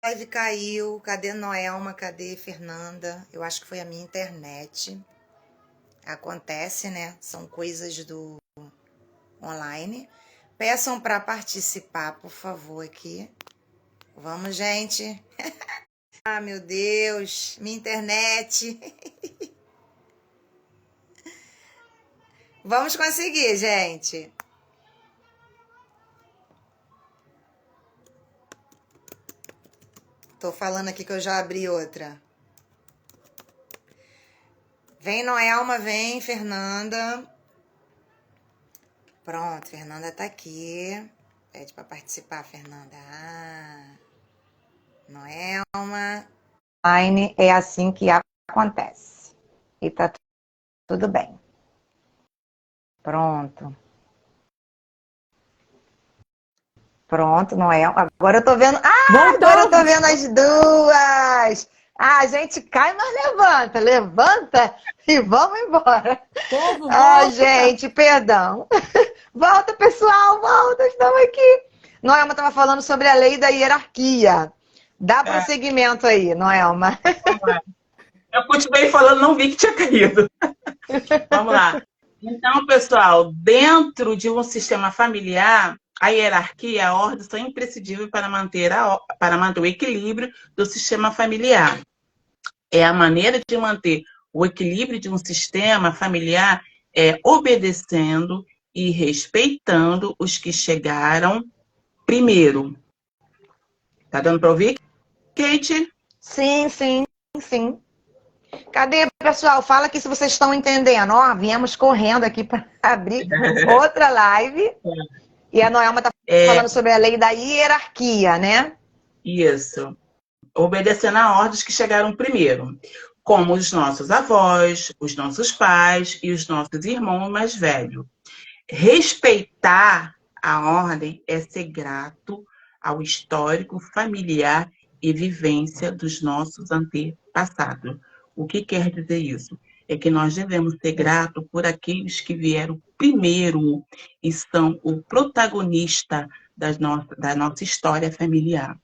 live caiu. Cadê Noelma? Cadê Fernanda? Eu acho que foi a minha internet. Acontece, né? São coisas do online. Peçam para participar, por favor, aqui. Vamos, gente. Ah, meu Deus. Minha internet. Vamos conseguir, gente. Tô falando aqui que eu já abri outra. Vem, Noelma, vem, Fernanda. Pronto, Fernanda tá aqui. Pede para participar, Fernanda. Ah, Noelma. Online é assim que acontece. E tá tudo bem. Pronto. Pronto, Noelma. Agora eu tô vendo. Ah, agora eu tô vendo as duas. Ah, a gente cai, mas levanta. Levanta e vamos embora. Povo, Ah, volta! gente, perdão. Volta, pessoal, volta, estamos aqui. Noelma estava falando sobre a lei da hierarquia. Dá prosseguimento aí, Noelma. Vamos lá. Eu continuei falando, não vi que tinha caído. Vamos lá. Então, pessoal, dentro de um sistema familiar, a hierarquia e a ordem são imprescindíveis para manter o equilíbrio do sistema familiar. É a maneira de manter o equilíbrio de um sistema familiar obedecendo e respeitando os que chegaram primeiro. Tá dando para ouvir, Kate? Sim, sim, sim. Cadê, pessoal? Fala aqui se vocês estão entendendo. Ó, viemos correndo aqui para abrir outra live. E a Noelma está falando sobre a lei da hierarquia, né? Isso. Obedecendo a ordens que chegaram primeiro, como os nossos avós, os nossos pais e os nossos irmãos mais velhos. Respeitar a ordem é ser grato ao histórico familiar e vivência dos nossos antepassados. O que quer dizer isso? É que nós devemos ser gratos por aqueles que vieram primeiro e são o protagonista da nossa história familiar.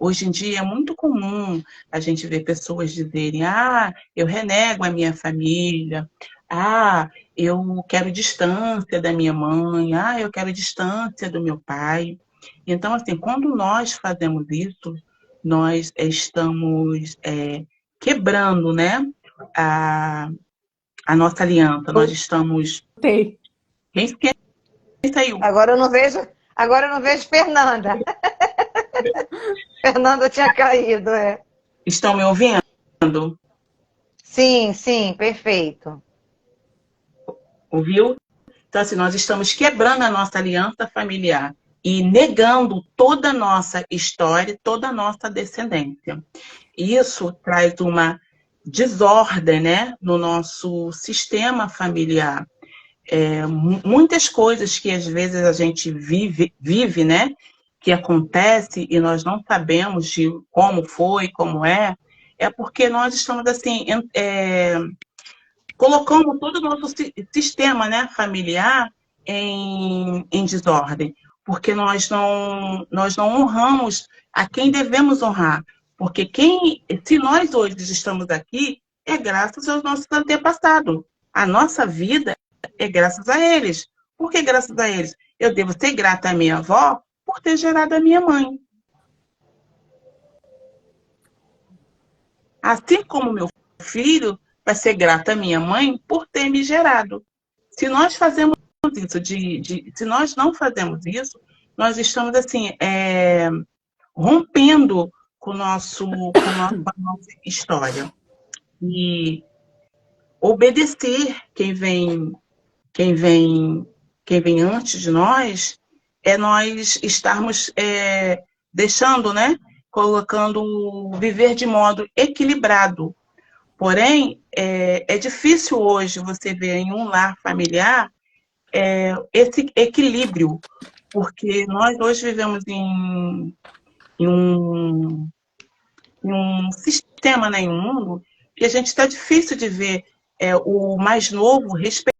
Hoje em dia é muito comum a gente ver pessoas dizerem: ah, eu renego a minha família, ah, eu quero distância da minha mãe, ah, eu quero distância do meu pai. Então, assim, quando nós fazemos isso, nós estamos quebrando, né, a, a nossa aliança, nós estamos... Quem saiu? Agora eu não vejo Fernanda. Fernanda tinha caído, é. Estão me ouvindo? Sim, sim, perfeito. Ouviu? Então, assim, nós estamos quebrando a nossa aliança familiar e negando toda a nossa história, toda a nossa descendência. Isso traz uma desordem, né, no nosso sistema familiar. Muitas coisas que às vezes a gente vive, né, que acontece e nós não sabemos de como foi, como é porque nós estamos assim colocando todo o nosso sistema, né, familiar em desordem, porque nós não honramos a quem devemos honrar, porque se nós hoje estamos aqui, é graças aos nossos antepassados. A nossa vida é graças a eles. Por que graças a eles? Eu devo ser grata à minha avó por ter gerado a minha mãe. Assim como meu filho vai ser grato à minha mãe por ter me gerado. Se nós fazemos isso, se nós não fazemos isso, nós estamos assim rompendo com a nossa história. E obedecer quem vem antes de nós é nós estarmos deixando, né? Colocando viver de modo equilibrado. Porém, é difícil hoje você ver em um lar familiar esse equilíbrio, porque nós hoje vivemos em um, em um sistema, né, em um mundo, que a gente está difícil de ver o mais novo respeitar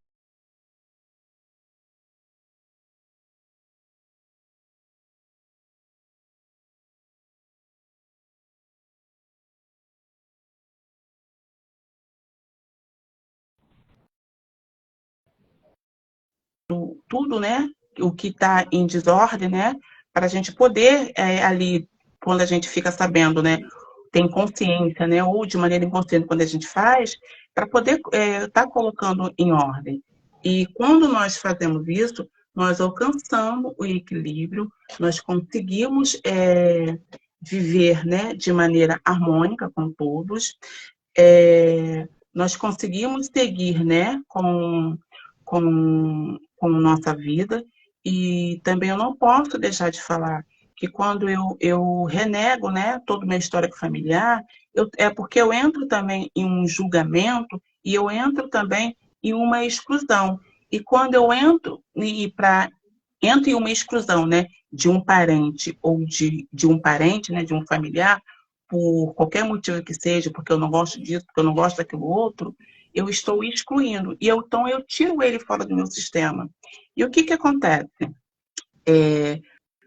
tudo, né? O que está em desordem, né? Para a gente poder ali, quando a gente fica sabendo, né? Tem consciência, né? Ou de maneira inconsciente quando a gente faz, para poder estar colocando em ordem. E quando nós fazemos isso, nós alcançamos o equilíbrio, nós conseguimos viver, né? De maneira harmônica com todos, nós conseguimos seguir, né? Com nossa vida. E também eu não posso deixar de falar que quando eu renego, né, todo o meu histórico familiar, é porque eu entro também em um julgamento e eu entro também em uma exclusão. E quando eu entro em uma exclusão, né, de um parente ou de um parente, né, de um familiar, por qualquer motivo que seja, porque eu não gosto disso, porque eu não gosto daquilo outro, eu estou excluindo. Então eu tiro ele fora do meu sistema. E o que acontece?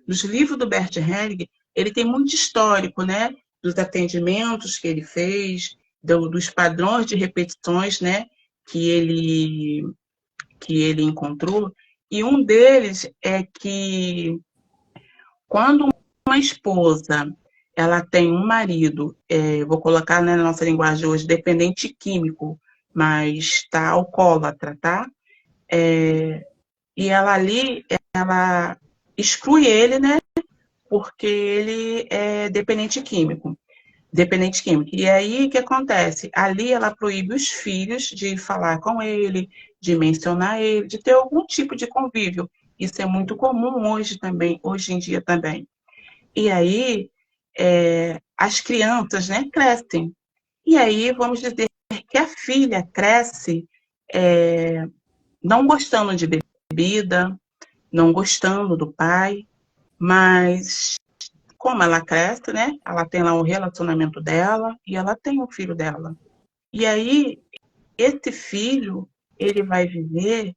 Nos livros do Bert Helling, ele tem muito histórico, né? Dos atendimentos que ele fez, dos padrões de repetições, né? Que ele encontrou. E um deles é que quando uma esposa ela tem um marido, vou colocar, né, na nossa linguagem hoje, dependente químico, mas está alcoólatra, tá? E ela ali, ela exclui ele, né? Porque ele é dependente químico. Dependente químico. E aí, o que acontece? Ali ela proíbe os filhos de falar com ele, de mencionar ele, de ter algum tipo de convívio. Isso é muito comum hoje também, hoje em dia também. E aí, as crianças, né, crescem. E aí, vamos dizer que a filha cresce não gostando de bebida, não gostando do pai, mas como ela cresce, né? Ela tem lá o relacionamento dela e ela tem o filho dela. E aí, esse filho, ele vai viver,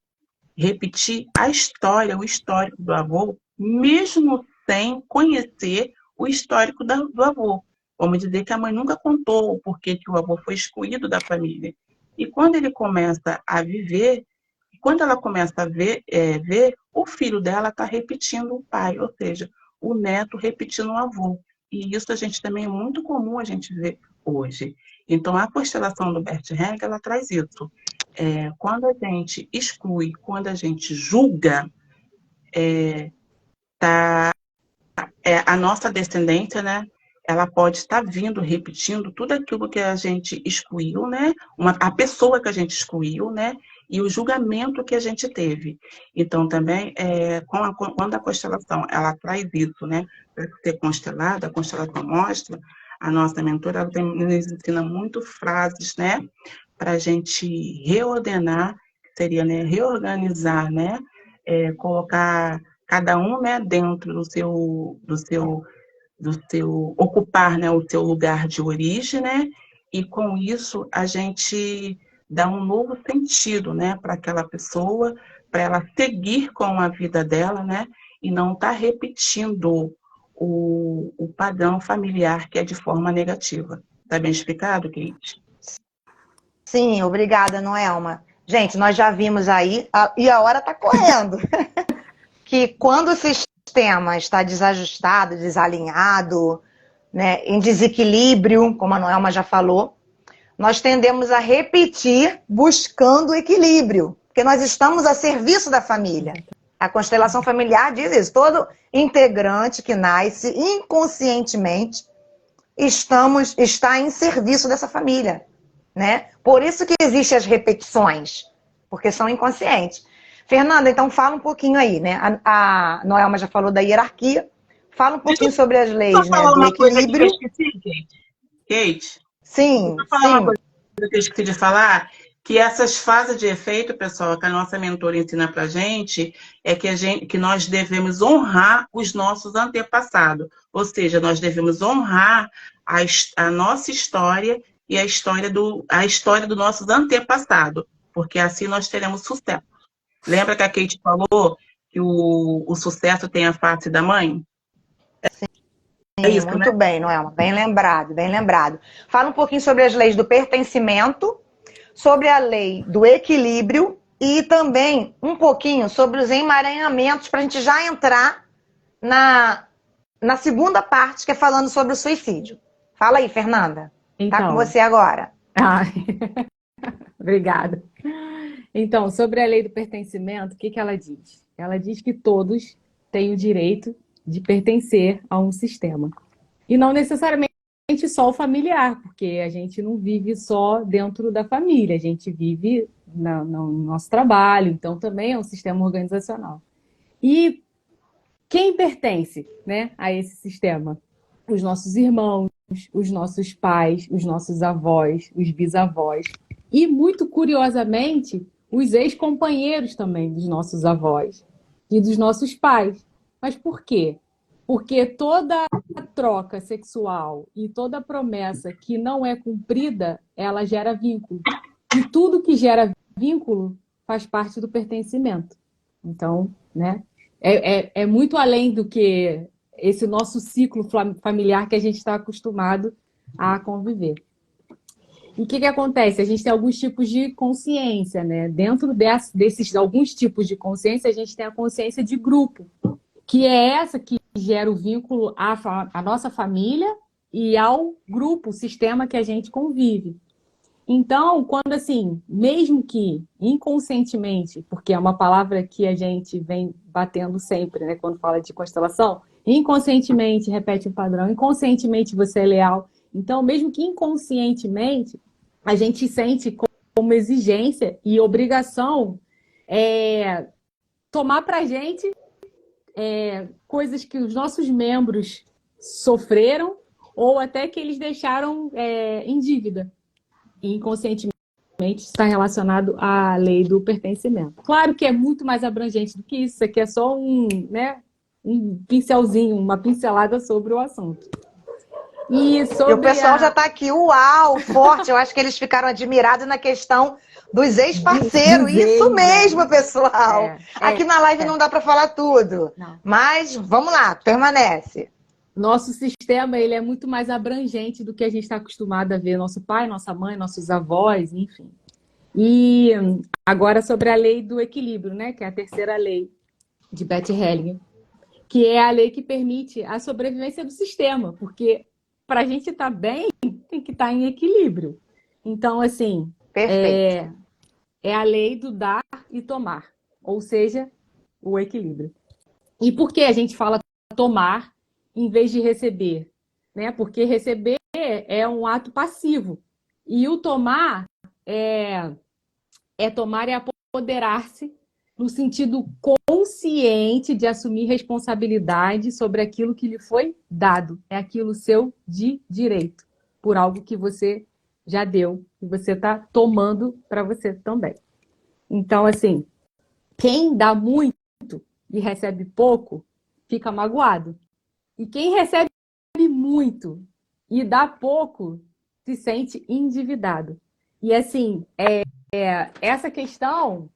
repetir a história, o histórico do avô, mesmo sem conhecer o histórico do avô. Vamos dizer que a mãe nunca contou o porquê que o avô foi excluído da família. E quando ele começa a viver, quando ela começa a ver, o filho dela está repetindo o pai, ou seja, o neto repetindo o avô. E isso a gente também é muito comum a gente ver hoje. Então, a constelação do Bert Hellinger, ela traz isso. Quando a gente exclui, quando a gente julga, a nossa descendência, né? Ela pode estar vindo, repetindo tudo aquilo que a gente excluiu, né? A pessoa que a gente excluiu, né? E o julgamento que a gente teve. Então, também, quando a constelação, ela traz isso, né? Para ser constelada, a constelação mostra, a nossa mentora, ela nos ensina muito frases, né? Para a gente reordenar, seria, né? Reorganizar, né? Colocar cada um, né, dentro do seu ocupar, né, o seu lugar de origem, né, e com isso a gente dá um novo sentido, né, para aquela pessoa, para ela seguir com a vida dela, né, e não estar repetindo o padrão familiar que é de forma negativa. Está bem explicado, Kate? Sim, obrigada, Noelma. Gente, nós já vimos aí, e a hora está correndo, que quando o sistema está desajustado, desalinhado, né, em desequilíbrio, como a Noelma já falou, nós tendemos a repetir buscando equilíbrio, porque nós estamos a serviço da família. A constelação familiar diz isso, todo integrante que nasce inconscientemente está em serviço dessa família, né? Por isso que existem as repetições, porque são inconscientes. Fernanda, então fala um pouquinho aí, né? A Noelma já falou da hierarquia, fala um pouquinho sobre as leis, né, do equilíbrio. Deixa eu falar uma coisa aqui que eu esqueci, Kate. Kate, Sim, deixa eu falar uma sim. coisa que eu esqueci de falar, que essas fases de efeito, pessoal, que a nossa mentora ensina pra gente, que nós devemos honrar os nossos antepassados. Ou seja, nós devemos honrar a nossa história e a história do nossos antepassados, porque assim nós teremos sucesso. Lembra que a Kate falou que o sucesso tem a face da mãe? É Sim, isso, né? muito bem, Noelma. Bem lembrado, bem lembrado. Fala um pouquinho sobre as leis do pertencimento, sobre a lei do equilíbrio e também um pouquinho sobre os emaranhamentos, para a gente já entrar na segunda parte, que é falando sobre o suicídio. Fala aí, Fernanda. Tá com Então, você agora. ah, obrigada. Então, sobre a lei do pertencimento, o que que ela diz? Ela diz que todos têm o direito de pertencer a um sistema. E não necessariamente só o familiar, porque a gente não vive só dentro da família, a gente vive no nosso trabalho, então também é um sistema organizacional. E quem pertence, né, a esse sistema? Os nossos irmãos, os nossos pais, os nossos avós, os bisavós. E, muito curiosamente, os ex-companheiros também dos nossos avós e dos nossos pais. Mas por quê? Porque toda troca sexual e toda promessa que não é cumprida, ela gera vínculo. E tudo que gera vínculo faz parte do pertencimento. Então, né, é muito além do que esse nosso ciclo familiar que a gente está acostumado a conviver. E o que acontece? A gente tem alguns tipos de consciência, né? Dentro desses alguns tipos de consciência, a gente tem a consciência de grupo, que é essa que gera o vínculo à nossa família e ao grupo, o sistema que a gente convive. Então, quando assim, mesmo que inconscientemente, porque é uma palavra que a gente vem batendo sempre, né, quando fala de constelação, inconscientemente repete o padrão, inconscientemente você é leal. Então, mesmo que inconscientemente, a gente sente como exigência e obrigação tomar pra gente coisas que os nossos membros sofreram ou até que eles deixaram em dívida. E inconscientemente está relacionado à lei do pertencimento. Claro que é muito mais abrangente do que isso aqui é só um pincelzinho, uma pincelada sobre o assunto. E o pessoal já está aqui, uau, forte. Eu acho que eles ficaram admirados na questão dos ex-parceiros. Isso mesmo, pessoal. Aqui na live não dá para falar tudo. Não. Mas vamos lá, permanece. Nosso sistema ele é muito mais abrangente do que a gente está acostumado a ver. Nosso pai, nossa mãe, nossos avós, enfim. E agora sobre a lei do equilíbrio, né? Que é a terceira lei de Bert Hellinger, que é a lei que permite a sobrevivência do sistema, porque para a gente estar bem, tem que estar em equilíbrio. Então, assim, é a lei do dar e tomar, ou seja, o equilíbrio. E por que a gente fala tomar em vez de receber? Né? Porque receber é um ato passivo. E o tomar é tomar e apoderar-se no sentido consciente de assumir responsabilidade sobre aquilo que lhe foi dado. É aquilo seu de direito, por algo que você já deu e você está tomando para você também. Então, assim, quem dá muito e recebe pouco, fica magoado. E quem recebe muito e dá pouco, se sente endividado. E, assim, essa questão,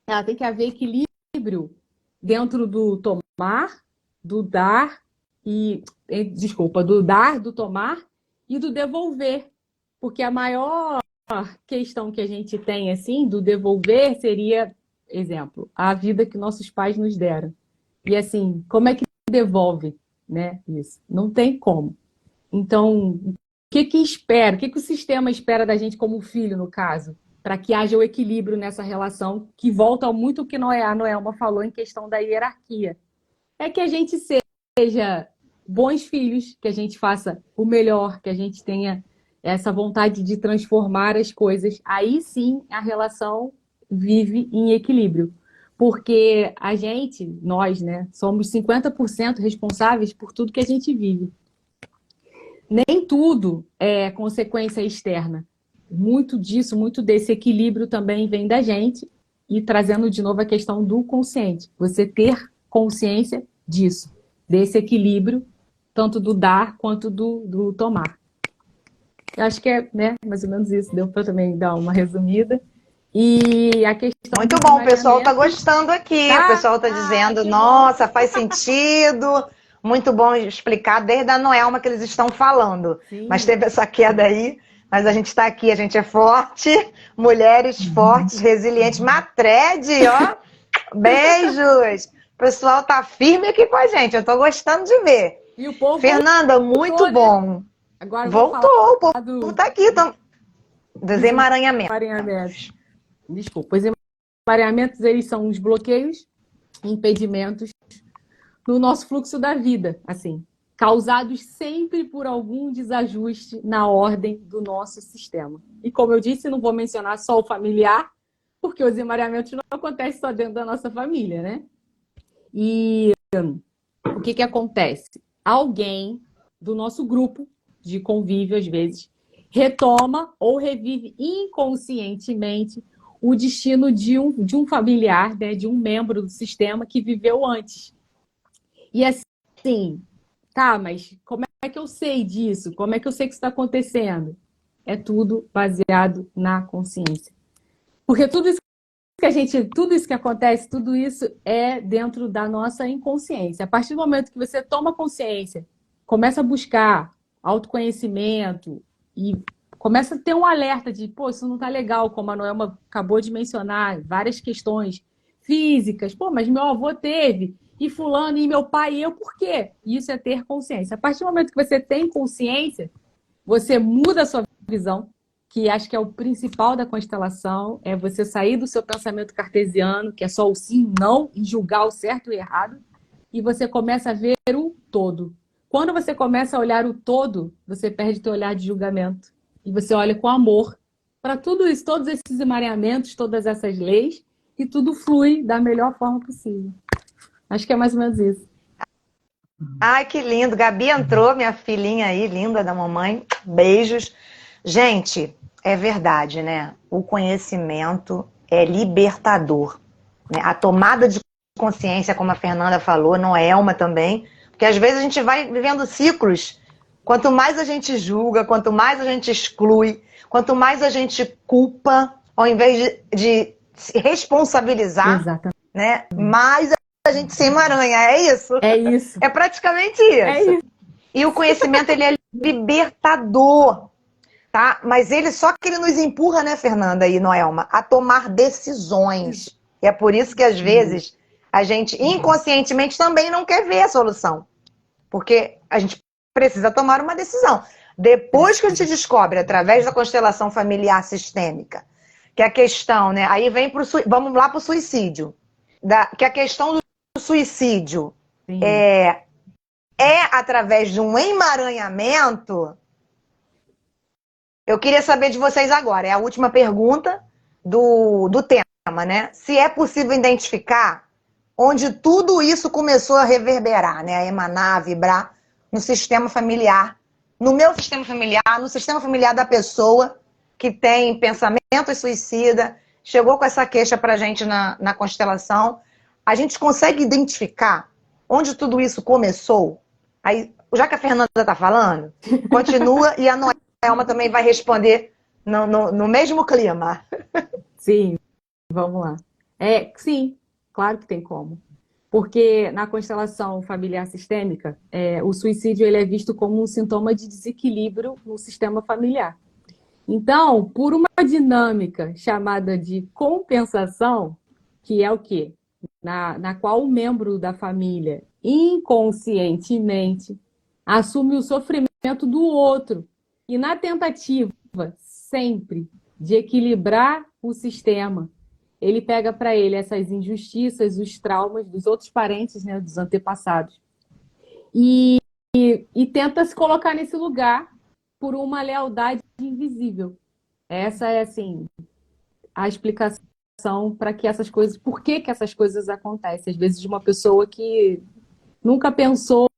ela tem que haver equilíbrio dentro do tomar, do dar do dar, do tomar e do devolver. Porque a maior questão que a gente tem, assim, do devolver seria, exemplo, a vida que nossos pais nos deram. E, assim, como é que devolve, né, isso? Não tem como. Então, o que espera? O que o sistema espera da gente como filho, no caso? Para que haja o equilíbrio nessa relação, que volta muito o que a Noelma falou em questão da hierarquia. É que a gente seja bons filhos, que a gente faça o melhor, que a gente tenha essa vontade de transformar as coisas. Aí sim a relação vive em equilíbrio. Porque a gente, nós, né, somos 50% responsáveis por tudo que a gente vive. Nem tudo é consequência externa. Muito desse equilíbrio também vem da gente, e trazendo de novo a questão do consciente. Você ter consciência disso, desse equilíbrio, tanto do dar quanto do tomar. Eu acho que é, né, mais ou menos isso. Deu para também dar uma resumida. E a questão muito bom, o pessoal está gostando aqui. O pessoal está dizendo, nossa, faz sentido. Muito bom explicar desde a Noelma que eles estão falando. Sim. Mas teve essa queda aí mas a gente está aqui, a gente é forte, mulheres fortes, resilientes. Matred, ó, beijos! O pessoal tá firme aqui com a gente, eu tô gostando de ver. E o povo Fernanda, muito voltou, né? bom. Agora eu vou falar Voltou, o povo do tá aqui, dos emaranhamentos. emaranhamentos. Desculpa, os emaranhamentos, eles são os bloqueios, impedimentos no nosso fluxo da vida, assim, causados sempre por algum desajuste na ordem do nosso sistema. E como eu disse, não vou mencionar só o familiar, porque os emaranhamentos não acontecem só dentro da nossa família, né? E o que acontece? Alguém do nosso grupo de convívio, às vezes, retoma ou revive inconscientemente o destino de um familiar, né, de um membro do sistema que viveu antes. E assim, tá, mas como é que eu sei disso? Como é que eu sei que isso está acontecendo? É tudo baseado na consciência. Porque tudo isso que acontece, tudo isso é dentro da nossa inconsciência. A partir do momento que você toma consciência, começa a buscar autoconhecimento e começa a ter um alerta de, pô, isso não tá legal, como a Noelma acabou de mencionar, várias questões físicas. Pô, mas meu avô teve, e fulano, e meu pai, e eu, por quê? Isso é ter consciência. A partir do momento que você tem consciência, você muda a sua visão, que acho que é o principal da constelação, é você sair do seu pensamento cartesiano, que é só o sim, não, e julgar o certo e o errado, e você começa a ver o todo. Quando você começa a olhar o todo, você perde o teu olhar de julgamento. E você olha com amor para tudo isso, todos esses emaranhamentos, todas essas leis, e tudo flui da melhor forma possível. Acho que é mais ou menos isso. Ai, que lindo. Gabi entrou, minha filhinha aí, linda da mamãe. Beijos. Gente, é verdade, né? O conhecimento é libertador, né? A tomada de consciência, como a Fernanda falou, Noelma também, porque às vezes a gente vai vivendo ciclos. Quanto mais a gente julga, quanto mais a gente exclui, quanto mais a gente culpa, ao invés de se responsabilizar, Exatamente. né? Mais a gente se emaranha, é isso? É isso. É praticamente É isso. isso. E o conhecimento, ele é libertador, tá? Mas ele só que ele nos empurra, né, Fernanda e Noelma, a tomar decisões. E é por isso que às vezes a gente inconscientemente também não quer ver a solução. Porque a gente precisa tomar uma decisão. Depois que a gente descobre, através da constelação familiar sistêmica, que a questão, né? Aí vem vamos lá para o suicídio. Que a questão do suicídio Sim. é através de um emaranhamento. Eu queria saber de vocês agora, é a última pergunta do tema, né? Se é possível identificar onde tudo isso começou a reverberar, né? A emanar, a vibrar no sistema familiar, no meu sistema familiar, no sistema familiar da pessoa que tem pensamento suicida, chegou com essa queixa pra gente na constelação. A gente consegue identificar onde tudo isso começou? Aí, já que a Fernanda está falando, continua e a Noelma também vai responder no mesmo clima. Sim, vamos lá. Sim, claro que tem como. Porque na constelação familiar sistêmica, o suicídio ele é visto como um sintoma de desequilíbrio no sistema familiar. Então, por uma dinâmica chamada de compensação, que é o quê? Na qual o membro da família inconscientemente assume o sofrimento do outro. E na tentativa sempre de equilibrar o sistema, ele pega para ele essas injustiças, os traumas dos outros parentes, né, dos antepassados. E tenta se colocar nesse lugar por uma lealdade invisível. Essa é, assim, a explicação para que essas coisas... Por que essas coisas acontecem? Às vezes de uma pessoa que nunca pensou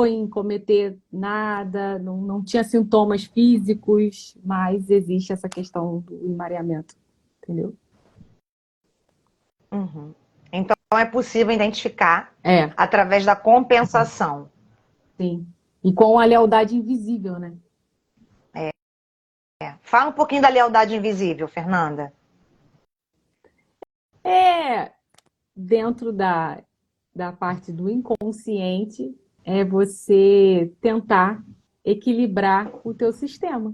em cometer nada, não tinha sintomas físicos, mas existe essa questão do emaranhamento, entendeu? Uhum. Então é possível identificar É, através da compensação. sim. E com a lealdade invisível, né? Fala um pouquinho da lealdade invisível, Fernanda. Dentro da parte do inconsciente, é você tentar equilibrar o teu sistema.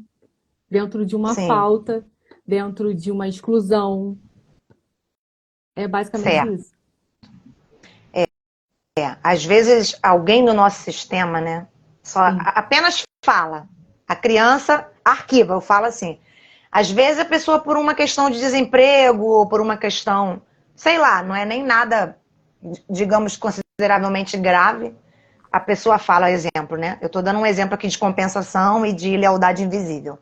dentro de uma Sim, falta, dentro de uma exclusão. É basicamente certo. isso. Às vezes alguém no nosso sistema, né, só Sim, apenas fala. A criança arquiva, eu falo assim. Às vezes a pessoa por uma questão de desemprego ou por uma questão, sei lá, não é nem nada, digamos, consideravelmente grave. A pessoa fala, exemplo, né? Eu estou dando um exemplo aqui de compensação e de lealdade invisível.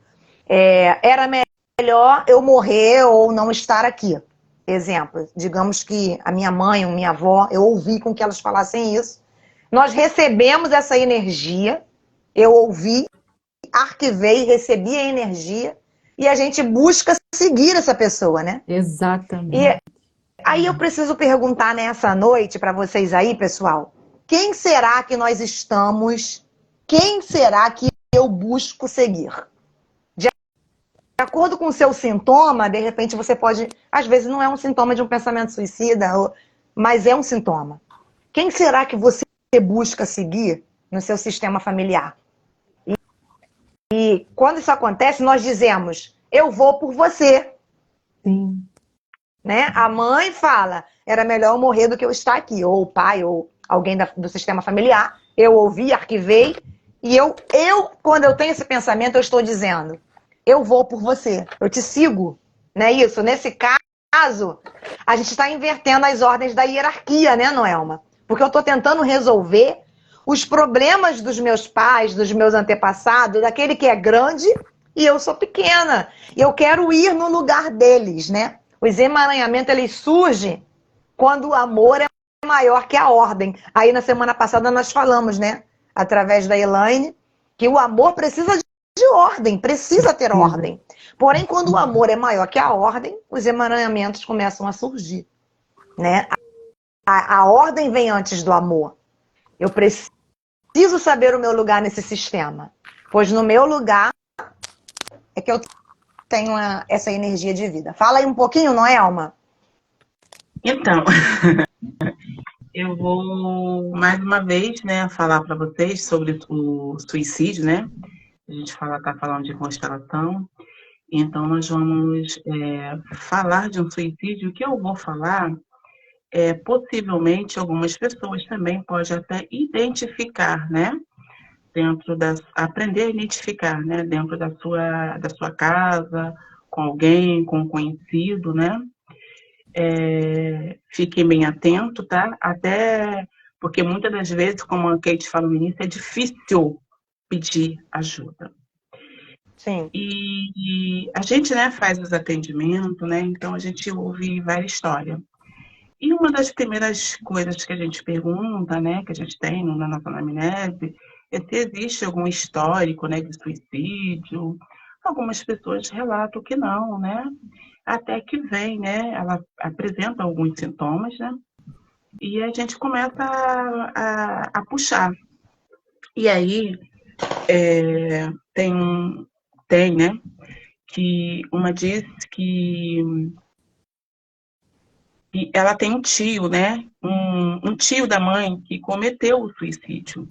Era melhor eu morrer ou não estar aqui. Exemplo, digamos que a minha mãe ou minha avó, eu ouvi com que elas falassem isso. Nós recebemos essa energia, eu ouvi, arquivei, recebi a energia e a gente busca seguir essa pessoa, né? E exatamente. aí eu preciso perguntar nessa noite para vocês aí, pessoal, quem será que nós estamos? Quem será que eu busco seguir? De acordo com o seu sintoma, de repente você pode. Às vezes não é um sintoma de um pensamento suicida, mas é um sintoma. Quem será que você busca seguir no seu sistema familiar? E quando isso acontece, nós dizemos: eu vou por você. Sim, Né? A mãe fala: era melhor eu morrer do que eu estar aqui. Ou o pai, ou alguém do sistema familiar. Eu ouvi, arquivei. E quando eu tenho esse pensamento, eu estou dizendo: eu vou por você, eu te sigo. Não é isso? Nesse caso, a gente está invertendo as ordens da hierarquia, né, Noelma? Porque eu estou tentando resolver os problemas dos meus pais, dos meus antepassados, daquele que é grande e eu sou pequena. E eu quero ir no lugar deles, né? Os emaranhamentos, eles surgem quando o amor é maior que a ordem. Aí na semana passada nós falamos, né? Através da Elaine, que o amor precisa de ordem, precisa ter precisa. ordem. Porém, quando o amor é maior que a ordem, os emaranhamentos começam a surgir, né? A ordem vem antes do amor. Eu preciso saber o meu lugar nesse sistema, pois no meu lugar é que eu tenho essa energia de vida. Fala aí um pouquinho, Noelma. Então, eu vou mais uma vez, né, falar para vocês sobre o suicídio, né? A gente está falando de constelação, então nós vamos falar de um suicídio. O que eu vou falar possivelmente algumas pessoas também podem até identificar, né? Aprender a identificar, né? Dentro da sua casa, com alguém, com um conhecido, né? Fiquem bem atento, tá? Até porque muitas das vezes, como a Kate falou no início, é difícil pedir ajuda. Sim. E a gente, né, faz os atendimentos, né? Então a gente ouve várias histórias. E uma das primeiras coisas que a gente pergunta, né, que a gente tem na nossa anamnese, é se existe algum histórico, né, de suicídio. Algumas pessoas relatam que não, né? Até que vem, né? Ela apresenta alguns sintomas, né? E a gente começa a puxar. E aí tem, né? Que uma diz que ela tem um tio, né? Um tio da mãe que cometeu o suicídio.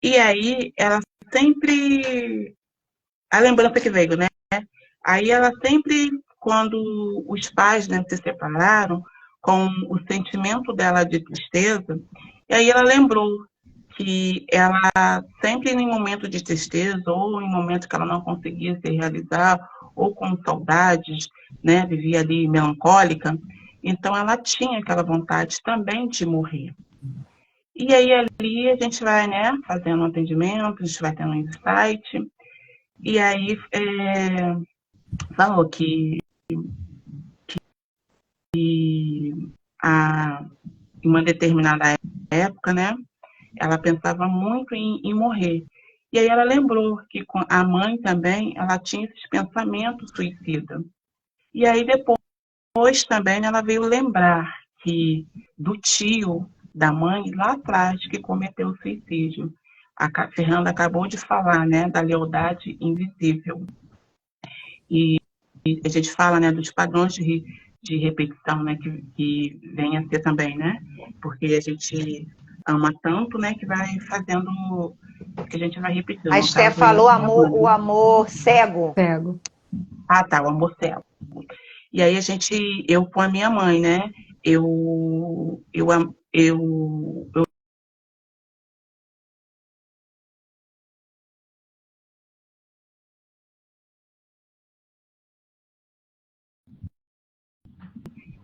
E aí ela sempre. A lembrança que veio, né? Aí ela sempre, quando os pais, né, se separaram, com o sentimento dela de tristeza, e aí ela lembrou que ela sempre em momento de tristeza ou em momento que ela não conseguia se realizar ou com saudades, né, vivia ali melancólica, então ela tinha aquela vontade também de morrer. E aí ali a gente vai, né, fazendo um atendimento, a gente vai tendo um insight, e aí falou que em uma determinada época, né, ela pensava muito em morrer. E aí ela lembrou que a mãe também, ela tinha esses pensamentos suicidas. E aí depois também ela veio lembrar que do tio da mãe lá atrás que cometeu o suicídio. A Fernanda acabou de falar, né, da lealdade invisível. E a gente fala, né, dos padrões de repetição, né, que vem a ser também, né, porque a gente ama tanto, né, que vai fazendo, que a gente vai repetindo. A No Esté caso, falou minha mãe. o amor cego. Cego. Ah, tá, o amor cego. E aí eu com a minha mãe, né, eu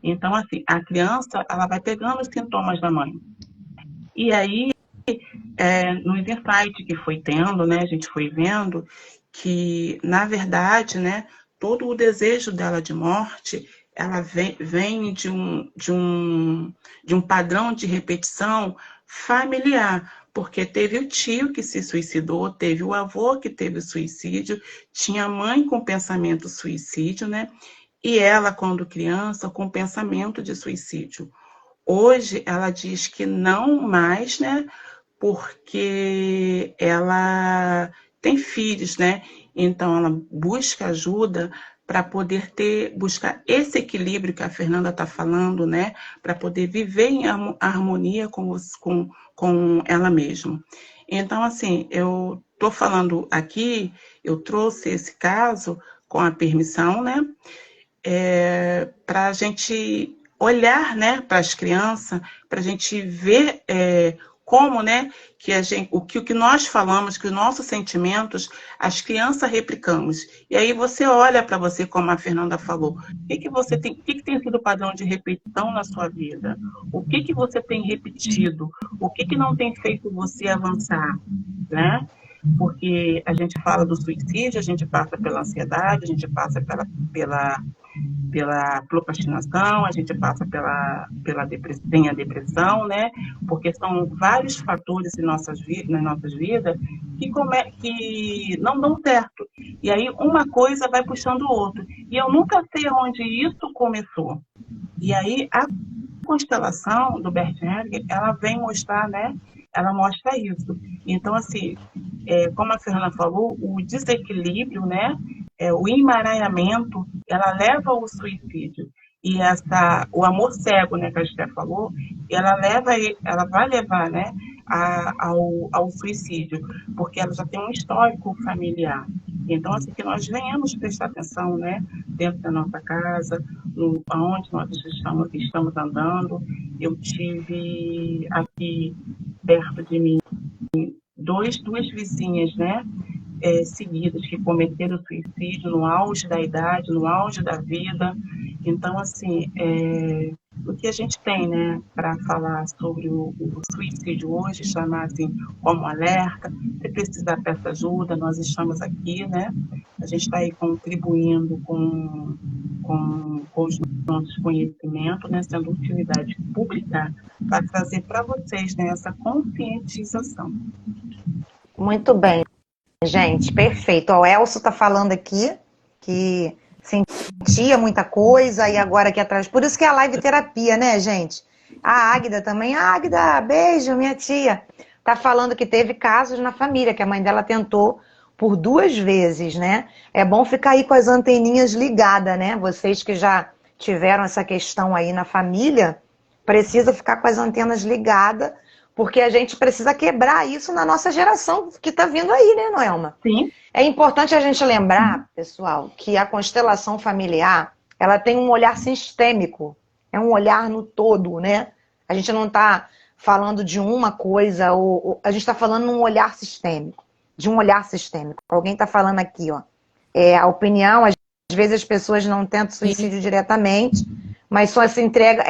então, assim, a criança, ela vai pegando os sintomas da mãe. E aí, nos insights que foi tendo, né, a gente foi vendo que, na verdade, né, todo o desejo dela de morte, ela vem de um padrão de repetição familiar, porque teve o tio que se suicidou, teve o avô que teve suicídio, tinha a mãe com pensamento suicídio, né? E ela, quando criança, com pensamento de suicídio. Hoje, ela diz que não mais, né? Porque ela tem filhos, né? Então ela busca ajuda para poder buscar esse equilíbrio que a Fernanda está falando, né? Para poder viver em harmonia com ela mesma. Então, assim, eu estou falando aqui, eu trouxe esse caso com a permissão, né? Para a gente olhar, né, para as crianças, para a gente ver como, né, que o que nós falamos, que os nossos sentimentos, as crianças replicamos. E aí você olha para você, como a Fernanda falou, o que tem sido o padrão de repetição na sua vida? O que você tem repetido? O que não tem feito você avançar, né? Porque a gente fala do suicídio, a gente passa pela ansiedade, a gente passa pela procrastinação, a gente passa tem a depressão, né? Porque são vários fatores nas nossas vidas que não dão certo. E aí uma coisa vai puxando o outro. E eu nunca sei onde isso começou. E aí a constelação do Bert Hellinger, ela vem mostrar, né? Ela mostra isso. Então, assim, como a Fernanda falou, o desequilíbrio, né? O emaranhamento, ela leva ao suicídio. E o amor cego, né, que a Esther falou, ela vai levar, né, ao suicídio, porque ela já tem um histórico familiar. Então, assim, que nós venhamos prestar atenção, né, dentro da nossa casa, aonde nós estamos andando. Eu tive aqui perto de mim duas vizinhas, né, seguidas que cometeram suicídio no auge da idade, no auge da vida. Então, assim, o que a gente tem, né, para falar sobre o suicídio hoje, chamar assim como alerta, se precisar peça ajuda, nós estamos aqui, né? A gente está aí contribuindo com os nossos conhecimentos, né, sendo utilidade pública, para trazer para vocês, né, essa conscientização. Muito bem, gente, perfeito. Ó, o Elcio está falando aqui que sentia muita coisa e agora aqui atrás. Por isso que é a live terapia, né, gente? A Águida também. Águida, beijo, minha tia. Tá falando que teve casos na família, que a mãe dela tentou por 2 vezes, né? É bom ficar aí com as anteninhas ligadas, né? Vocês que já tiveram essa questão aí na família, precisa ficar com as antenas ligadas, porque a gente precisa quebrar isso na nossa geração que tá vindo aí, né, Noelma? Sim. É importante a gente lembrar, pessoal, que a constelação familiar, ela tem um olhar sistêmico, é um olhar no todo, né? A gente não está falando de uma coisa, a gente está falando num olhar sistêmico, de um olhar sistêmico. Alguém está falando aqui, ó, a opinião, às vezes as pessoas não tentam suicídio diretamente, mas só se entrega,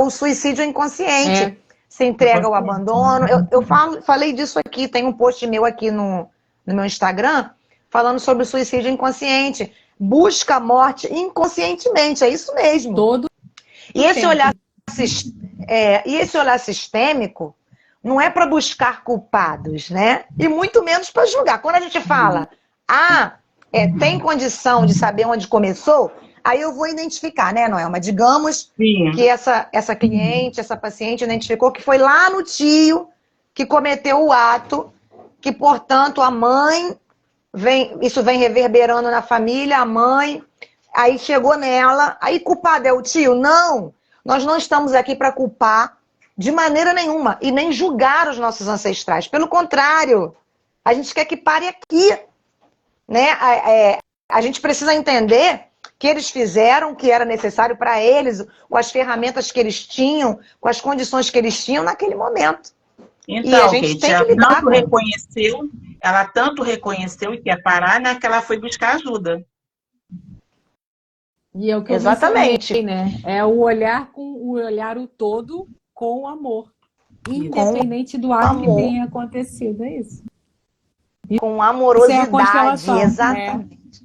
o suicídio inconsciente, se entrega ao abandono. Eu falei disso aqui, tem um post meu aqui no meu Instagram, falando sobre o suicídio inconsciente. Busca a morte inconscientemente, é isso mesmo. E esse olhar sistêmico não é para buscar culpados, né? E muito menos para julgar. Quando a gente fala, tem condição de saber onde começou, aí eu vou identificar, né, Noelma? Digamos que essa cliente, essa paciente identificou que foi lá no tio que cometeu o ato, que, portanto, a mãe... isso vem reverberando na família, a mãe, aí chegou nela, aí culpado é o tio? Não, nós não estamos aqui para culpar de maneira nenhuma, e nem julgar os nossos ancestrais. Pelo contrário, a gente quer que pare aqui, né? A gente precisa entender que eles fizeram o que era necessário para eles, com as ferramentas que eles tinham, com as condições que eles tinham naquele momento. Então, e a gente Kate, tem que lidar com ela tanto reconheceu e quer parar, né, que ela foi buscar ajuda. E é o que Exatamente. eu mencionei, né? É o olhar o todo com amor. Independente do ato que tenha acontecido, é isso. Com amorosidade, isso é a constelação, exatamente. Né?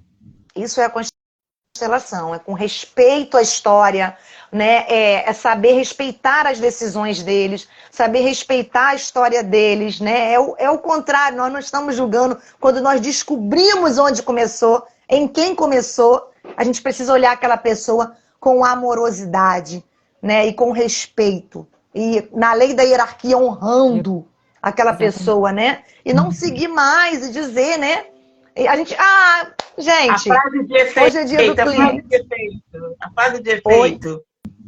Isso é a constelação, é com respeito à história, né? É saber respeitar as decisões deles, saber respeitar a história deles, né? É o contrário, nós não estamos julgando. Quando nós descobrimos onde começou, em quem começou, a gente precisa olhar aquela pessoa com amorosidade, né? E com respeito. E na lei da hierarquia, honrando aquela pessoa, né? E não seguir mais e dizer, né? E a gente, gente, a frase de efeito, hoje é dia do cliente. A frase de efeito.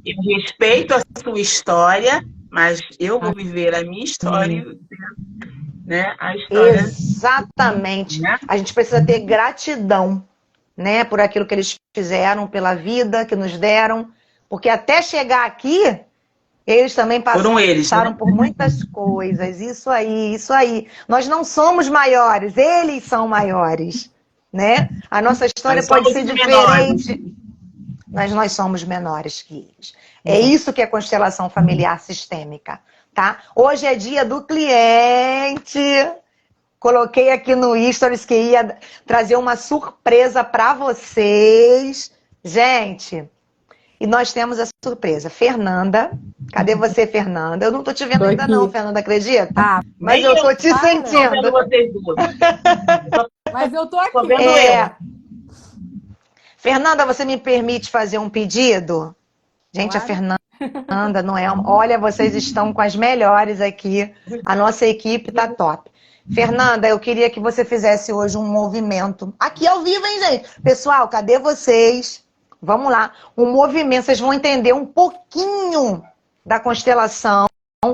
Eu respeito a sua história, mas eu vou viver a minha história, né? A história. Exatamente. Né? A gente precisa ter gratidão, né? Por aquilo que eles fizeram, pela vida que nos deram, porque até chegar aqui eles também passaram por muitas coisas. Isso aí, isso aí. Nós não somos maiores, eles são maiores, né? A nossa história pode ser diferente, mas nós somos menores que eles. É isso que é constelação familiar sistêmica, tá? Hoje é dia do cliente. Coloquei aqui no Stories que ia trazer uma surpresa para vocês. Gente, e nós temos essa surpresa. Fernanda, cadê você, Fernanda? Eu não tô te vendo ainda não, Fernanda, acredita? Mas eu tô te sentindo. Mas eu tô aqui. Tô vendo Fernanda, você me permite fazer um pedido? Gente, claro. A Fernanda não é... Olha, vocês estão com as melhores aqui. A nossa equipe tá top. Fernanda, eu queria que você fizesse hoje um movimento. Aqui ao vivo, hein, gente? Pessoal, cadê vocês? Vamos lá, um movimento, vocês vão entender um pouquinho da constelação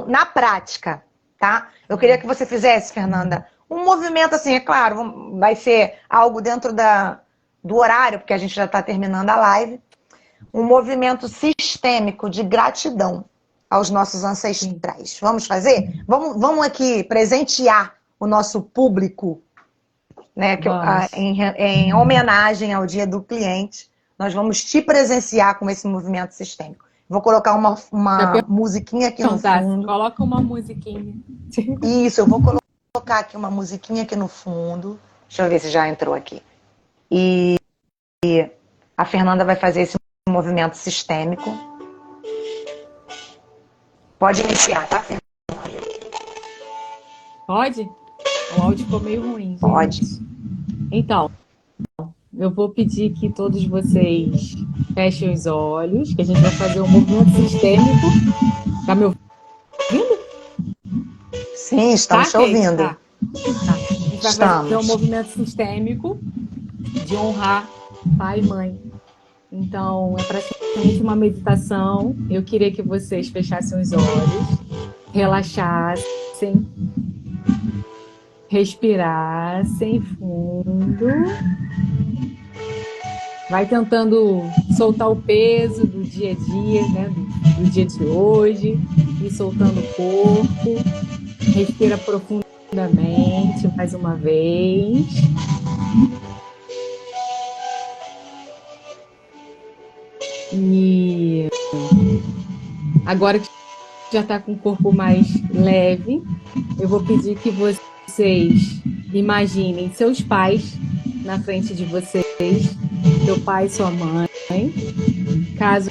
na prática, tá? Eu queria que você fizesse, Fernanda, um movimento assim, é claro, vai ser algo dentro do horário, porque a gente já está terminando a live, um movimento sistêmico de gratidão aos nossos ancestrais. Vamos fazer? Vamos aqui presentear o nosso público, né? Em homenagem ao Dia do Cliente. Nós vamos te presenciar com esse movimento sistêmico. Vou colocar uma musiquinha aqui no fundo. Coloca uma musiquinha. Isso, eu vou colocar aqui uma musiquinha aqui no fundo. Deixa eu ver se já entrou aqui. E a Fernanda vai fazer esse movimento sistêmico. Pode iniciar, tá, Fernanda? Pode? O áudio ficou meio ruim, gente. Pode. Então, eu vou pedir que todos vocês fechem os olhos, que a gente vai fazer um movimento sistêmico. Tá me ouvindo? Sim, estamos te ouvindo. Tá. A gente vai fazer um movimento sistêmico de honrar pai e mãe. Então, é praticamente uma meditação. Eu queria que vocês fechassem os olhos, relaxassem, respirassem fundo. Vai tentando soltar o peso do dia a dia, né? Do dia de hoje. E soltando o corpo. Respira profundamente mais uma vez. E agora que já está com o corpo mais leve, eu vou pedir que vocês imaginem seus pais na frente de vocês, seu pai e sua mãe. Caso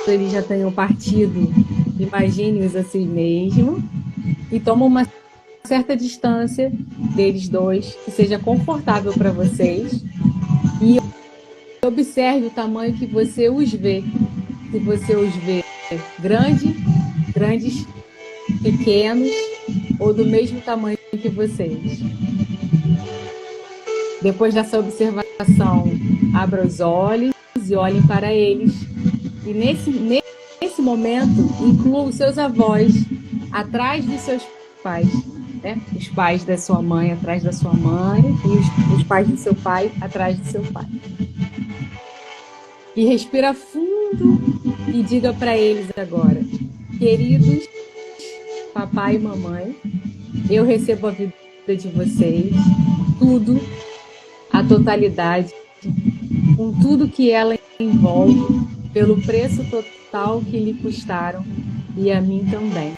eles já tenham partido, imagine-os assim mesmo. E toma uma certa distância deles dois, que seja confortável para vocês. E observe o tamanho que você os vê. Se você os vê grandes, pequenos ou do mesmo tamanho que vocês. Depois dessa observação, abra os olhos e olhem para eles. E nesse nesse momento, inclua os seus avós atrás dos seus pais, né? Os pais da sua mãe atrás da sua mãe e os pais do seu pai atrás do seu pai. E respira fundo e diga para eles agora: queridos papai e mamãe, eu recebo a vida de vocês, tudo, a totalidade, com tudo que ela envolve, pelo preço total que lhe custaram e a mim também.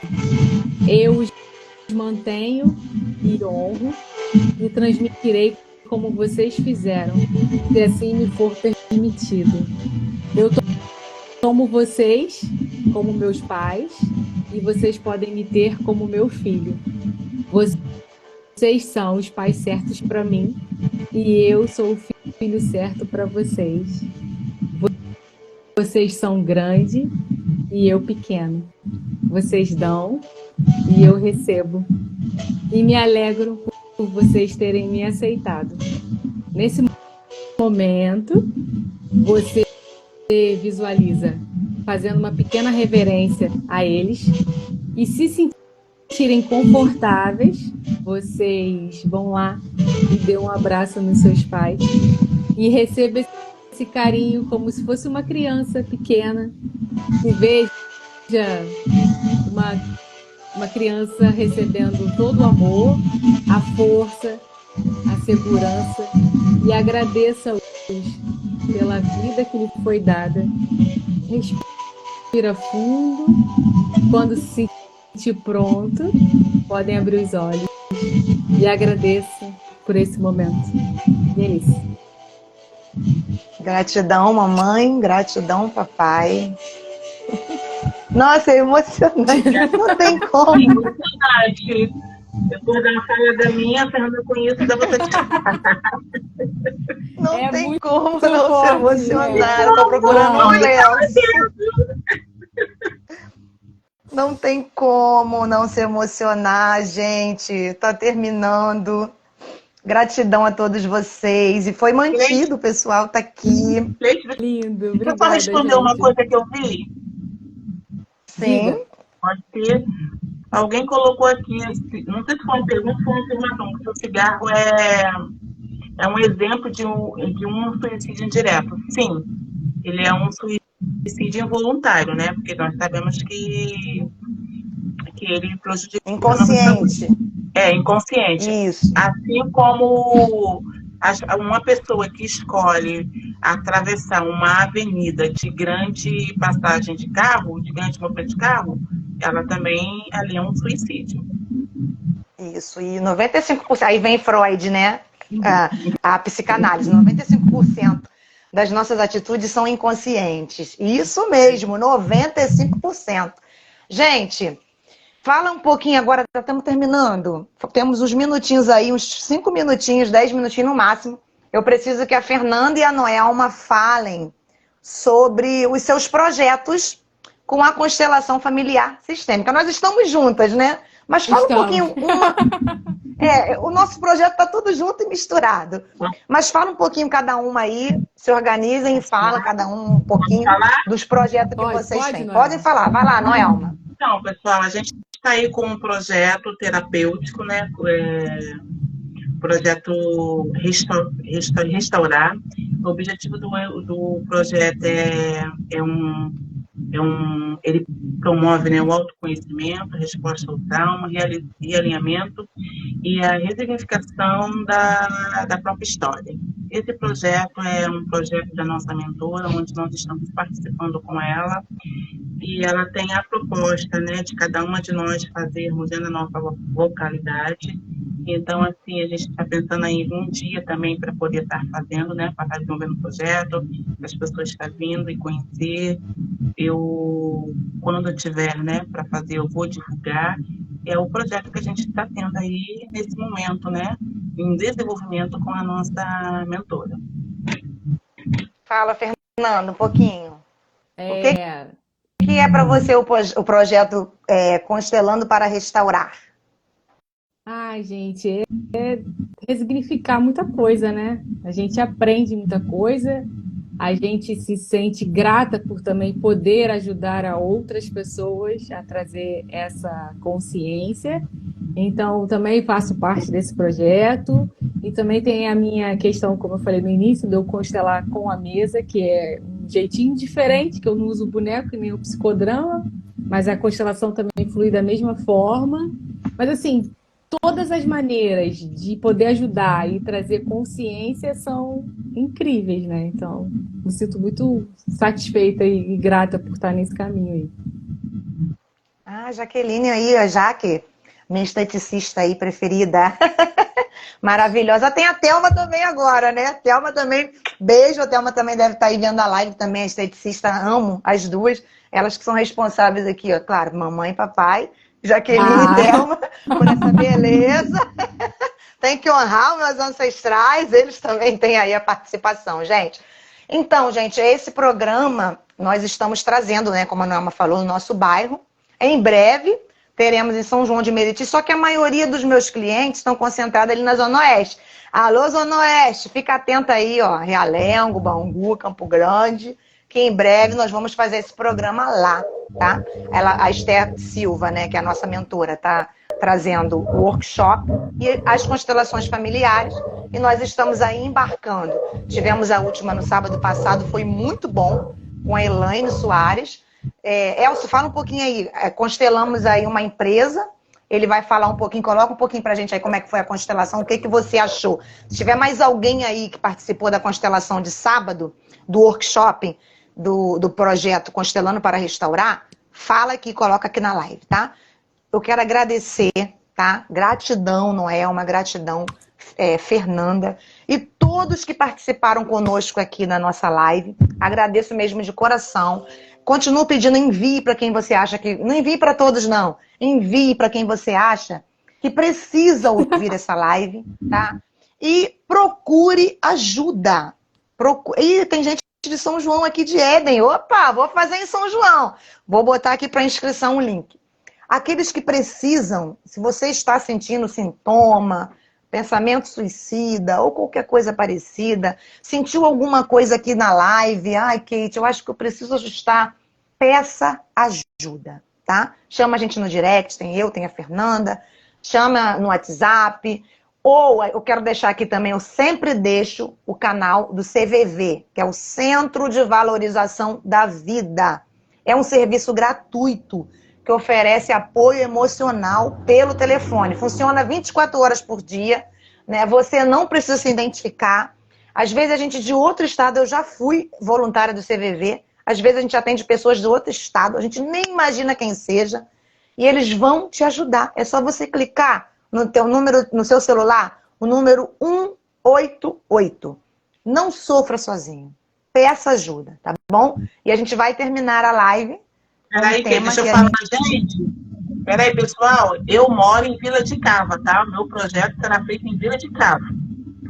Eu os mantenho e honro e transmitirei como vocês fizeram, se assim me for permitido. Eu tomo vocês como meus pais e vocês podem me ter como meu filho. Vocês são os pais certos para mim e eu sou o filho certo para vocês. Vocês são grande e eu pequeno. Vocês dão e eu recebo. E me alegro por vocês terem me aceitado. Nesse momento, você visualiza fazendo uma pequena reverência a eles e se sentirem confortáveis, vocês vão lá e dê um abraço nos seus pais e receba esse carinho como se fosse uma criança pequena que veja uma criança recebendo todo o amor, a força, a segurança e agradeça-os pela vida que lhe foi dada. Respira fundo. Quando se sentir pronto, podem abrir os olhos e agradeça por esse momento. E é isso. Gratidão, mamãe. Gratidão, papai. Nossa, é emocionante. Não tem como. Emocionante. Depois da fala da minha, a Fernanda conhece da você. Não tem muito como forte, não se emocionar. Eu tô procurando um lenço. Não tem como não se emocionar, gente. Tá terminando. Gratidão a todos vocês. E foi mantido, o pessoal tá aqui. Lindo. Deixa eu só responder uma coisa que eu vi. Sim. Diga. Pode ser. Alguém colocou aqui, não sei se foi uma pergunta ou uma afirmação, que o cigarro é um exemplo de um suicídio indireto. Sim, ele é um suicídio involuntário, né? Porque nós sabemos que ele prejudica... Inconsciente. Inconsciente. Isso. Assim como uma pessoa que escolhe atravessar uma avenida de grande passagem de carro, de grande movimento de carro, ela também ali é um suicídio. Isso, e 95%, aí vem Freud, né? A psicanálise, 95% das nossas atitudes são inconscientes. Isso mesmo, 95%. Gente, fala um pouquinho agora, já estamos terminando. Temos uns minutinhos aí, uns 5 minutinhos, 10 minutinhos no máximo. Eu preciso que a Fernanda e a Noelma falem sobre os seus projetos com a constelação familiar sistêmica. Nós estamos juntas, né? Mas fala um pouquinho. O nosso projeto está tudo junto e misturado. Mas fala um pouquinho cada uma aí, se organizem e fala cada um pouquinho dos projetos que vocês têm. Noelma. Podem falar. Vai lá, Noelma. Então, pessoal, a gente está aí com um projeto terapêutico, né? Projeto Restaurar. O objetivo do projeto ele promove, né, o autoconhecimento, a resposta ao trauma, realinhamento e a resignificação da própria história. Esse projeto é um projeto da nossa mentora, onde nós estamos participando com ela, e ela tem a proposta, né, de cada uma de nós fazermos dentro da nossa localidade. Então, assim, a gente está pensando aí um dia também para poder estar fazendo, né, para estar desenvolvendo o projeto, para as pessoas estarem vindo e conhecer. Quando eu tiver, né, para fazer, eu vou divulgar. É o projeto que a gente está tendo aí nesse momento, né, em desenvolvimento com a nossa mentora. Fala, Fernanda, um pouquinho. O que é para você o projeto Constelando para Restaurar? Ai, gente, é resignificar muita coisa, né? A gente aprende muita coisa a gente se sente grata por também poder ajudar a outras pessoas a trazer essa consciência. Então, também faço parte desse projeto. E também tem a minha questão, como eu falei no início, de eu constelar com a mesa, que é um jeitinho diferente, que eu não uso boneco nem o psicodrama, mas a constelação também flui da mesma forma. Mas, assim, todas as maneiras de poder ajudar e trazer consciência são incríveis, né? Então, me sinto muito satisfeita e grata por estar nesse caminho aí. Ah, Jaqueline aí, a Jaque, minha esteticista aí preferida. Maravilhosa. Tem a Thelma também agora, né? A Thelma também, beijo. A Thelma também deve estar aí vendo a live também, a esteticista. Amo as duas. Elas que são responsáveis aqui, ó. Claro, mamãe e papai, Jaqueline e Thelma, por essa beleza. Tem que honrar os meus ancestrais, eles também têm aí a participação, gente. Então, gente, esse programa nós estamos trazendo, né, como a Noelma falou, no nosso bairro. Em breve, teremos em São João de Meriti, só que a maioria dos meus clientes estão concentrados ali na Zona Oeste. Alô, Zona Oeste, fica atenta aí, ó, Realengo, Bangu, Campo Grande, que em breve nós vamos fazer esse programa lá, tá? A Esther Silva, né, que é a nossa mentora, tá trazendo o workshop e as constelações familiares, e nós estamos aí embarcando. Tivemos a última no sábado passado, foi muito bom, com a Elaine Soares. Elcio, fala um pouquinho aí. Constelamos aí uma empresa. Ele vai falar um pouquinho, coloca um pouquinho pra gente aí como é que foi a constelação, o que você achou. Se tiver mais alguém aí que participou da constelação de sábado, do workshop, do projeto Constelando para Restaurar, fala aqui, coloca aqui na live, tá? Eu quero agradecer, tá? Gratidão, Noelma, gratidão, Fernanda, e todos que participaram conosco aqui na nossa live. Agradeço mesmo de coração. Continuo pedindo, envie para quem você acha que... Não envie para todos, não. Envie para quem você acha que precisa ouvir essa live, tá? E procure ajuda. E tem gente de São João aqui de Éden. Opa, vou fazer em São João. Vou botar aqui para inscrição um link. Aqueles que precisam, se você está sentindo sintoma, pensamento suicida ou qualquer coisa parecida, sentiu alguma coisa aqui na live, ai, Kate, eu acho que eu preciso ajustar, peça ajuda, tá? Chama a gente no direct, tem a Fernanda, chama no WhatsApp, ou eu quero deixar aqui também, eu sempre deixo o canal do CVV, que é o Centro de Valorização da Vida. É um serviço gratuito, que oferece apoio emocional pelo telefone. Funciona 24 horas por dia, né? Você não precisa se identificar. Às vezes a gente de outro estado, eu já fui voluntária do CVV, às vezes a gente atende pessoas de outro estado, a gente nem imagina quem seja, e eles vão te ajudar. É só você clicar no teu número, no seu celular, o número 188. Não sofra sozinho. Peça ajuda, tá bom? E a gente vai terminar a live. Peraí, deixa eu falar, gente. Peraí, pessoal, eu moro em Vila de Cava, tá? O meu projeto será feito em Vila de Cava.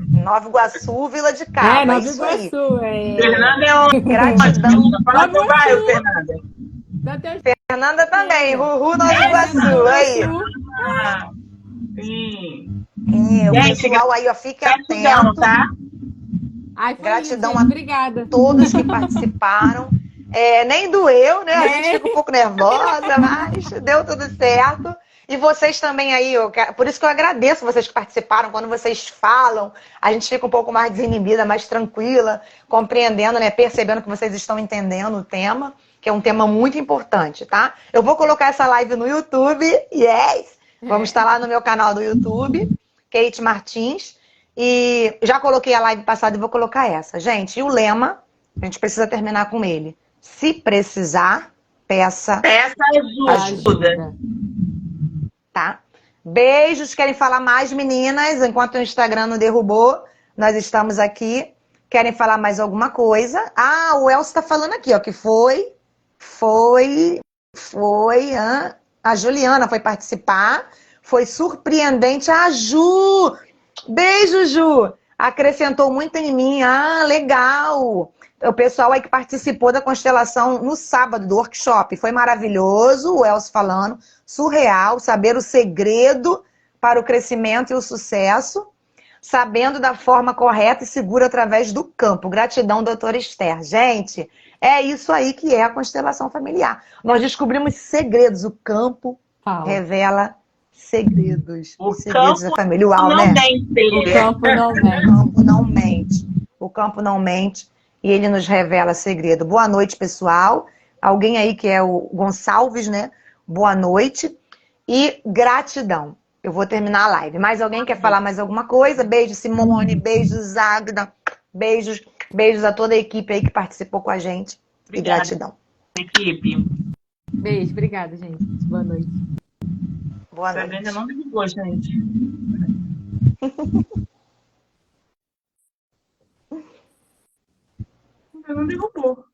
Nova Iguaçu, Vila de Cava. Nova Iguaçu, Fernanda é onde? Gratidão. Fala teu bairro, Fernanda. Fernanda também, Ruhu, Nova Iguaçu. Aí. Sim. O pessoal aí, ó, fique atento. Tá? Ai, gratidão isso, obrigada. A todos que participaram. Nem doeu, né? A gente fica um pouco nervosa, mas deu tudo certo. E vocês também aí, por isso que eu agradeço vocês que participaram. Quando vocês falam, a gente fica um pouco mais desinibida, mais tranquila, compreendendo, né? Percebendo que vocês estão entendendo o tema, que é um tema muito importante, tá? Eu vou colocar essa live no YouTube, yes! Vamos estar lá no meu canal do YouTube, Kate Martins. E já coloquei a live passada e vou colocar essa. Gente, e o lema, a gente precisa terminar com ele. Se precisar, peça ajuda. Tá? Beijos. Querem falar mais, meninas? Enquanto o Instagram não derrubou, nós estamos aqui. Querem falar mais alguma coisa? Ah, o Elcio está falando aqui, ó, que a Juliana foi participar. Foi surpreendente. A Ju! Beijo, Ju! Acrescentou muito em mim. Ah, legal! O pessoal aí que participou da constelação no sábado, do workshop. Foi maravilhoso, o Elcio falando. Surreal, saber o segredo para o crescimento e o sucesso. sabendo da forma correta e segura através do campo. Gratidão, doutora Esther. Gente, é isso aí que é a constelação familiar. Nós descobrimos segredos. O campo Fala. revela segredos. O Os segredos da campo família. Uau, não né? mente. O campo não O mente. campo não mente. O campo não mente e ele nos revela segredo. Boa noite, pessoal. Alguém aí que é o Gonçalves, né? Boa noite e gratidão. Eu vou terminar a live. Mais alguém quer falar mais alguma coisa? Beijo, Simone. Beijos, Agda. Beijos. Beijos a toda a equipe aí que participou com a gente. E Obrigada, gratidão. equipe. Beijo, obrigada, gente. Boa noite. Boa Você noite. ainda não derrubou, gente. Ainda não derrubou.